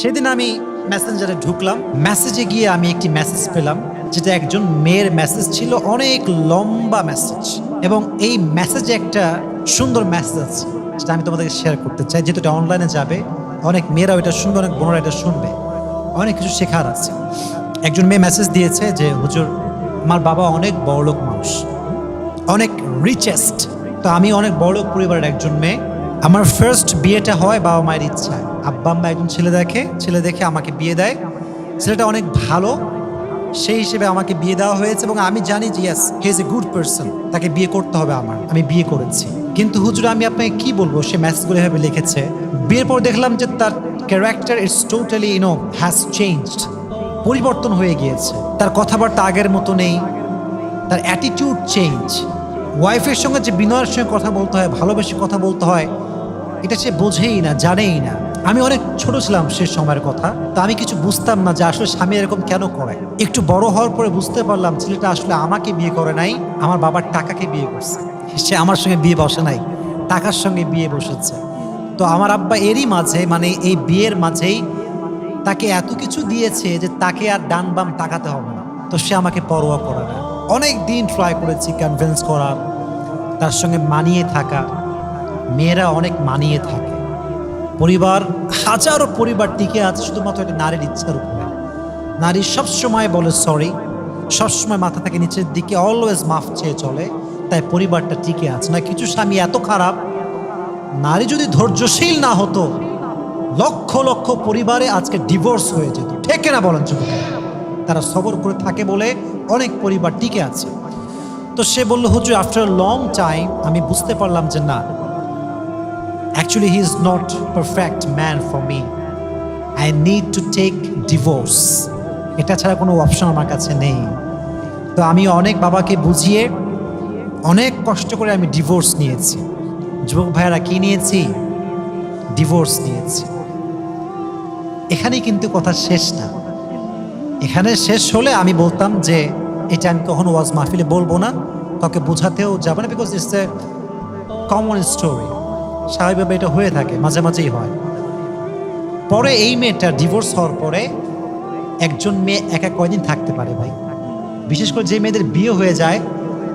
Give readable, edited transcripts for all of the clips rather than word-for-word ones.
সেদিন আমি মেসেঞ্জারে ঢুকলাম, মেসেজে গিয়ে আমি একটি মেসেজ পেলাম, যেটা একজন মেয়ের মেসেজ ছিল, অনেক লম্বা মেসেজ, এবং এই মেসেজে একটা সুন্দর মেসেজ আছে যেটা আমি তোমাদেরকে শেয়ার করতে চাই। যেহেতু এটা অনলাইনে যাবে, অনেক মেয়েরাও এটা শুনবে, অনেক বোনরা এটা শুনবে, অনেক কিছু শেখার আছে। একজন মেয়ে মেসেজ দিয়েছে যে, হুজুর, আমার বাবা অনেক বড়লোক মানুষ, অনেক রিচেস্ট, তো আমি অনেক বড়লোক পরিবারের একজন মেয়ে। আমার ফার্স্ট বিয়েটা হয় বাবা মায়ের ইচ্ছায়। আব্বা আম্মা একজন ছেলে দেখে আমাকে বিয়ে দেয়। ছেলেটা অনেক ভালো, সেই হিসেবে আমাকে বিয়ে দেওয়া হয়েছে, এবং আমি জানি যে yes, he is a good person, তাকে বিয়ে করতে হবে আমার। আমি বিয়ে করেছি। কিন্তু হুজুর, আমি আপনাকে কি বলবো, সে মেসেজগুলো এভাবে লিখেছে। বিয়ের পর দেখলাম যে তার character it's totally has changed, পরিবর্তন হয়ে গিয়েছে। তার কথাবার্তা আগের মতো নেই, তার অ্যাটিটিউড চেঞ্জ। ওয়াইফের সঙ্গে যে বিনয়ের সঙ্গে কথা বলতে হয়, ভালোবেসে কথা বলতে হয়, এটা সে বোঝেই না, জানেই না। আমি অনেক ছোট ছিলাম সে সময়ের কথা, তা আমি কিছু বুঝতাম না যে আসলে স্বামী এরকম কেন করে। একটু বড় হওয়ার পরে বুঝতে পারলাম ছেলেটা আসলে আমাকে বিয়ে করে নাই, আমার বাবার টাকাকে বিয়ে করছে। সে আমার সঙ্গে বিয়ে বসে নাই, টাকার সঙ্গে বিয়ে বসেছে। তো আমার আব্বা এরই মাঝে, মানে এই বিয়ের মাঝেই তাকে এত কিছু দিয়েছে যে তাকে আর ডান বাম তাকাতে হবে না। তো সে আমাকে পরোয়া করে না। অনেক দিন ট্রাই করেছি কনভিন্স করার, তার সঙ্গে মানিয়ে থাকা। মেয়েরা অনেক মানিয়ে থাকে। পরিবার, হাজারো পরিবার টিকে আছে শুধুমাত্র একটা নারীর ইচ্ছার উপরে। নারী সবসময় বলে সরি, সবসময় মাথা থেকে নিচের দিকে, অলওয়েজ মাফ চেয়ে চলে, তাই পরিবারটা টিকে আছে। না, কিছু স্বামী এত খারাপ, নারী যদি ধৈর্যশীল না হতো, লক্ষ লক্ষ পরিবারে আজকে ডিভোর্স হয়ে যেত। ঠিক না বলেন যুবকেরা? তারা সবর করে থাকে বলে অনেক পরিবার টিকে আছে। তো সে বলল, হুজুর, আফটার লং টাইম আমি বুঝতে পারলাম যে না, actually he is not perfect man for me, I need to take divorce, এটা ছাড়া কোনো অপশন আমার কাছে নেই। তো আমি অনেক বাবাকে বুঝিয়ে, অনেক কষ্ট করে আমি ডিভোর্স নিয়েছি। যুবক ভাইয়েরা, কি নিয়েছি? ডিভোর্স নিয়েছি। এখানেই কিন্তু কথা শেষ না। এখানে শেষ হলে আমি বলতাম যে এটা আমি কখনো ওয়াজ মাহফিলে বলবো না, কাউকে বোঝাতেও যাবে না, because it's a common story. স্বাভাবিকভাবে এটা হয়ে থাকে, মাঝে মাঝেই হয়। পরে এই মেয়েটা ডিভোর্স হওয়ার পরে একজন মেয়ে একা কয়দিন থাকতে পারে ভাই? বিশেষ করে যে মেয়েদের বিয়ে হয়ে যায়,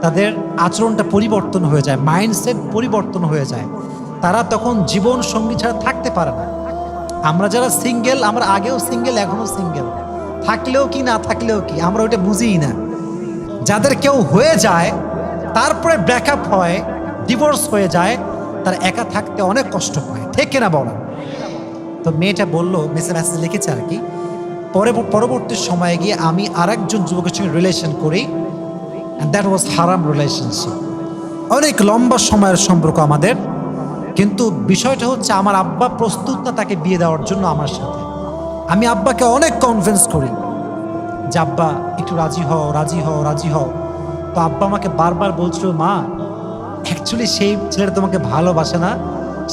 তাদের আচরণটা পরিবর্তন হয়ে যায়, মাইন্ডসেট পরিবর্তন হয়ে যায়। তারা তখন জীবন সঙ্গী ছাড়া থাকতে পারে না। আমরা যারা সিঙ্গেল, আমরা আগেও সিঙ্গেল, এখনো সিঙ্গেল, থাকলেও কি না থাকলেও কি, আমরা ওটা বুঝিই না। যাদের কেউ হয়ে যায়, তারপরে ব্রেকআপ হয়, ডিভোর্স হয়ে যায়, তারা একা থাকতে অনেক কষ্ট পায়। ঠিক কিনা বলেন? তো মেয়েটা বললো, মেসেজ লিখেছে আর কি, পরবর্তী সময়ে গিয়ে আমি আরেকজন যুবকের সঙ্গে রিলেশন করি, অ্যান্ড দ্যাট ওয়াজ হারাম রিলেশনশিপ। অনেক লম্বা সময়ের সম্পর্ক আমাদের, কিন্তু বিষয়টা হচ্ছে আমার আব্বা প্রস্তুত না তাকে বিয়ে দেওয়ার জন্য আমার সাথে। আমি আব্বাকে অনেক কনভিন্স করি যে আব্বা একটু রাজি হও, রাজি হও, রাজি হও। তো আব্বা আমাকে বারবার বলছিল, মা, অ্যাকচুয়ালি সেই ছেলেটা তোমাকে ভালোবাসে না,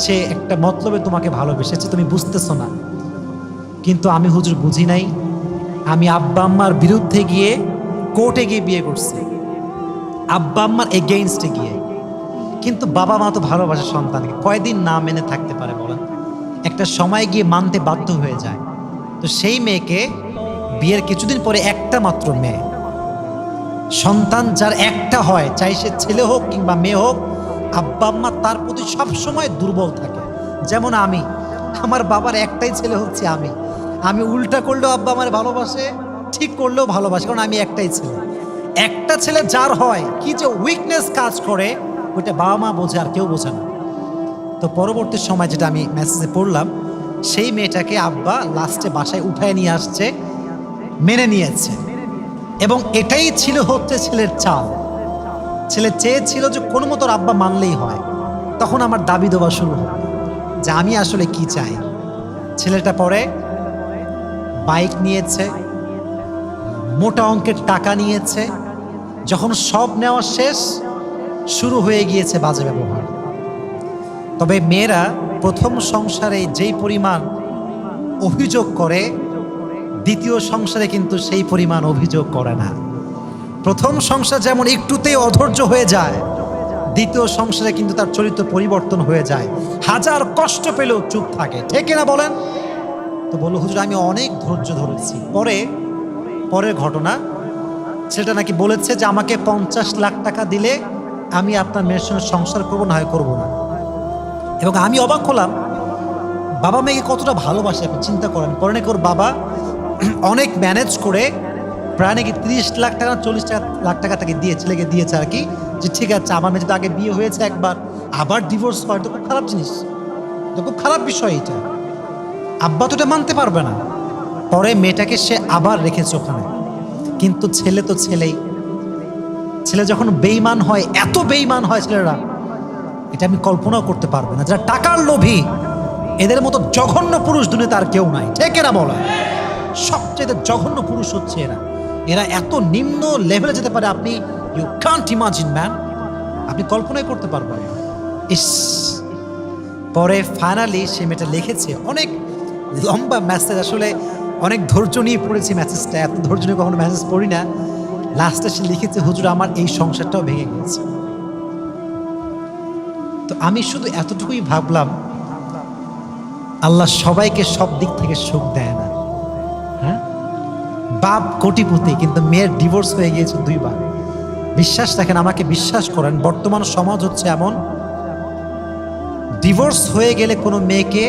সে একটা মতলবে তোমাকে ভালোবেসেছে, তুমি বুঝতেছো না। কিন্তু আমি হুজুর বুঝি নাই। আমি আব্বা আম্মার বিরুদ্ধে গিয়ে কোর্টে গিয়ে বিয়ে করছি, আব্বা আম্মার এগেইনস্টে গিয়ে। কিন্তু বাবা মা তো ভালোবাসে সন্তানকে, কয়দিন না মেনে থাকতে পারে বলেন? একটা সময় গিয়ে মানতে বাধ্য হয়ে যায়। তো সেই মেয়েকে বিয়ের কিছুদিন পরে, একটা মাত্র মেয়ে, সন্তান যার একটা হয়, চাই সে ছেলে হোক কিংবা মেয়ে হোক, আব্বা আম্মা তার প্রতি সবসময় দুর্বল থাকে। যেমন আমি, আমার বাবার একটাই ছেলে হচ্ছে আমি উল্টা করলেও আব্বা আমার ভালোবাসে, ঠিক করলেও ভালোবাসে, কারণ আমি একটাই ছেলে। একটা ছেলে যার হয়, কি যে উইকনেস কাজ করে, ওইটা বাবা মা বোঝে, আর কেউ বোঝে না। তো পরবর্তী সময় যেটা আমি মেসেজে পড়লাম, সেই মেয়েটাকে আব্বা লাস্টে বাসায় উঠায় নিয়ে আসছে, মেনে নিয়েছে। এবং এটাই ছিল হচ্ছে ছেলের চাল। ছেলে চেয়েছিল যে কোনো মতো আব্বা মানলেই হয়। তখন আমার দাবি দেওয়া শুরু হলো যে আমি আসলে কি চাই। ছেলেটা পরে বাইক নিয়েছে, মোটা অঙ্কের টাকা নিয়েছে। যখন সব নেওয়া শেষ, শুরু হয়ে গিয়েছে বাজে ব্যবহার। তবে মেয়েরা প্রথম সংসারে যেই পরিমাণ অভিযোগ করে, দ্বিতীয় সংসারে কিন্তু সেই পরিমাণ অভিযোগ করে না। প্রথম সংসার যেমন একটুতেই অধৈর্য হয়ে যায়, দ্বিতীয় সংসারে কিন্তু তার চরিত্র পরিবর্তন হয়ে যায়। হাজার কষ্ট পেলেও চুপ থাকে। ঠিক না বলেন? তো বললো, হুজুর আমি অনেক ধৈর্য ধরেছি। পরের ঘটনা, সেটা নাকি বলেছে যে আমাকে 50 লাখ টাকা দিলে আমি আপনার মেয়ের সঙ্গে সংসার করবো, না হয় করবো না। এবং আমি অবাক হলাম, বাবা মেয়েকে কতটা ভালোবাসে আপনি চিন্তা করেন। পরে নাকি ওর বাবা অনেক ম্যানেজ করে প্রায় নাকি 30 লাখ টাকা 40 লাখ টাকা তাকে ছেলেকে দিয়েছে আর কি, যে ঠিক আছে আমার মেয়ে তো আগে বিয়ে হয়েছে একবার, আবার ডিভোর্স হয় তো খুব খারাপ জিনিস, তো খুব খারাপ বিষয় এটা। আব্বা তো এটা মানতে পারবে না। পরে মেয়েটাকে সে আবার রেখেছে ওখানে। কিন্তু ছেলে তো ছেলেই, ছেলে যখন বেঈমান হয়, এত বেঈমান হয় ছেলেরা, এটা আমি কল্পনাও করতে পারবো না। যারা টাকার লোভী, এদের মতো জঘন্য পুরুষ দুনিয়াতে আর কেউ নাই, ঠিক এরা বলে। সবচেয়ে জঘন্য পুরুষ হচ্ছে এরা। এরা এত নিম্ন লেভেলে যেতে পারে, আপনি ইউ কান্ট ইমাজিন ম্যান, আপনি কল্পনাই করতে পারবেন না। ইস, পরে ফাইনালি সে মেয়েটা লিখেছে অনেক লম্বা মেসেজ, আসলে অনেক ধৈর্য নিয়ে পড়েছি মেসেজটা, এত ধৈর্য নিয়ে কখনো মেসেজ পড়ি না। লাস্টে সে লিখেছে, হুজুর আমার এই সংসারটাও ভেঙে গিয়েছে। তো আমি শুধু এতটুকুই ভাবলাম, আল্লাহ সবাইকে সব দিক থেকে সুখ দেয় না। হ্যাঁ, বাপ কোটিপতি কিন্তু মেয়ের ডিভোর্স হয়ে গিয়েছে 2 বার। বিশ্বাস রাখেন, আমাকে বিশ্বাস করেন, বর্তমান সমাজ হচ্ছে এমন, ডিভোর্স হয়ে গেলে কোনো মেয়েকে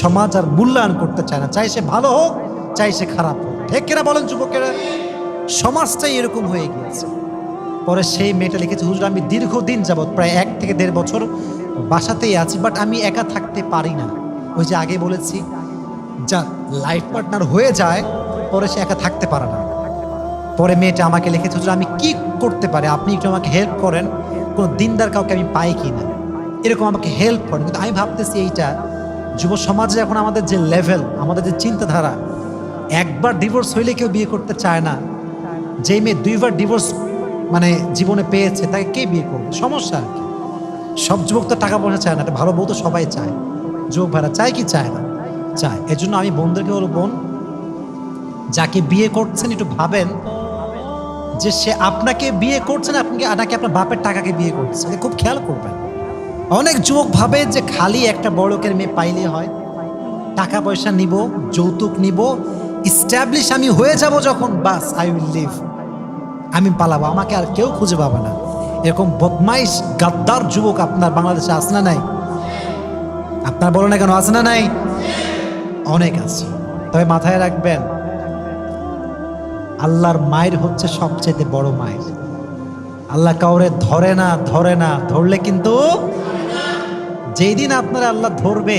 সমাজ আর মূল্যায়ন করতে চায় না, চাই সে ভালো হোক চাই সে খারাপ হোক, ঠিক কিনা বলেন যুবকেরা? সমাজটাই এরকম হয়ে গিয়েছে। পরে সেই মেয়েটা লিখেছে, হুজুর আমি দীর্ঘদিন যাবৎ প্রায় 1 থেকে 1.5 বছর বাসাতেই আছি, বাট আমি একা থাকতে পারি না। ওই যে আগে বলেছি, যা লাইফ পার্টনার হয়ে যায় পরে সে একা থাকতে পারে না। পরে মেয়েটা আমাকে লিখেছে, হুজুর আমি কি করতে পারি, আপনি একটু আমাকে হেল্প করেন, কোনো দিনদার কাউকে আমি পাই কি না, এরকম আমাকে হেল্প করেন। কিন্তু আমি ভাবতেছি, এইটা যুব সমাজে এখন আমাদের যে লেভেল, আমাদের যে চিন্তাধারা, একবার ডিভোর্স হইলে কেউ বিয়ে করতে চায় না। যেই মেয়ে 2 বার ডিভোর্স মানে জীবনে পেয়েছে, তাকে কে বিয়ে করবে? সমস্যা আর কি। সব যুবক তো টাকা পয়সা চায় না, একটা ভালো বউ তো সবাই চায়। যুবক ভাইরা চায় কি চায় না? চায়। এর জন্য আমি বোনদেরকে বলবো, বোন যাকে বিয়ে করছেন একটু ভাবেন যে সে আপনাকে বিয়ে করছেন, নাকি আপনার বাপের টাকাকে বিয়ে করছে, খুব খেয়াল করবেন। অনেক যুবক ভাবে যে খালি একটা বড়লোকের মেয়ে পাইলে হয়, টাকা পয়সা নিব, যৌতুক নিব, ইস্টাবলিশ আমি হয়ে যাব যখন, বাস আই উইল লিভ, আমি পালাবো, আমাকে আর কেউ খুঁজে পাবে না। এরকম বদমাইশ গাদ্দার যুবক আপনার বাংলাদেশে আছে না নাই? আপনার বলো না কেন, আছে না নাই? অনেক আছে। তবে মাথায় রাখবেন, আল্লাহর মায়ের হচ্ছে সবচেয়ে বড় মায়ের। আল্লাহ কাউরে ধরে না, ধরলে কিন্তু যেই দিন আপনারা আল্লাহ ধরবে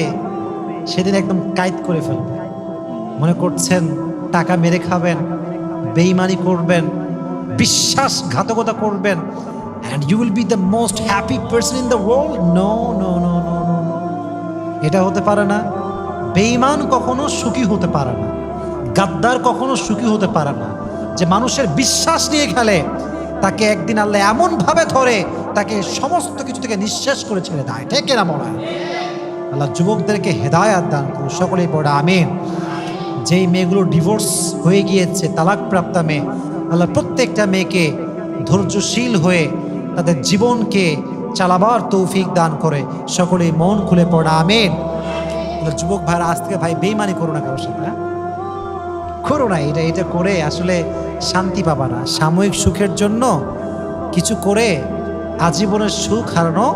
সেদিন একদম কায়েদ করে ফেলবে। মনে করছেন টাকা মেরে খাবেন, বেঈমানি করবেন, বিশ্বাসঘাতকতা করবেন, and you will be the most happy person in the world? No, no, no, no, no, no. এটা হতে পারে না। বেঈমান কখনো সুখী হতে পারে না, গাদ্দার কখনো সুখী হতে পারে না। যে মানুষের বিশ্বাস নিয়ে খেলে, তাকে একদিন আল্লাহ এমন ভাবে ধরে, তাকে সমস্ত কিছু থেকে নিঃশেষ করে ছেড়ে দেয়, ঠিক এরা মনে হয়। আল্লাহ যুবকদেরকে হেদায়াত দান করুন, সকলেই পড়ে আমিন। যেই মেয়েগুলো ডিভোর্স হয়ে গিয়েছে, তালাকপ্রাপ্তা মেয়ে, আল্লাহ প্রত্যেকটা মেয়েকে ধৈর্যশীল হয়ে তাদের জীবনকে চালাবার তৌফিক দান করে, সকলেই মন খুলে পড়া আমিন। যুবক ভাইরা, আজ থেকে ভাই বেঈমানি করো না কারোর সাথে, করো না। এটা করে আসলে শান্তি পাবা না। সাময়িক সুখের জন্য কিছু করে আজীবনের সুখ হারানো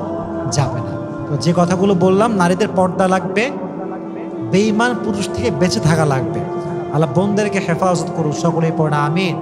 যাবে না। তো যে কথাগুলো বললাম, নারীদের পর্দা লাগবে, বেঈমান পুরুষ থেকে বেঁচে থাকা লাগবে। আল্লাহ বোনদেরকে হেফাজত করুন, সকলেই পড়া আমিন।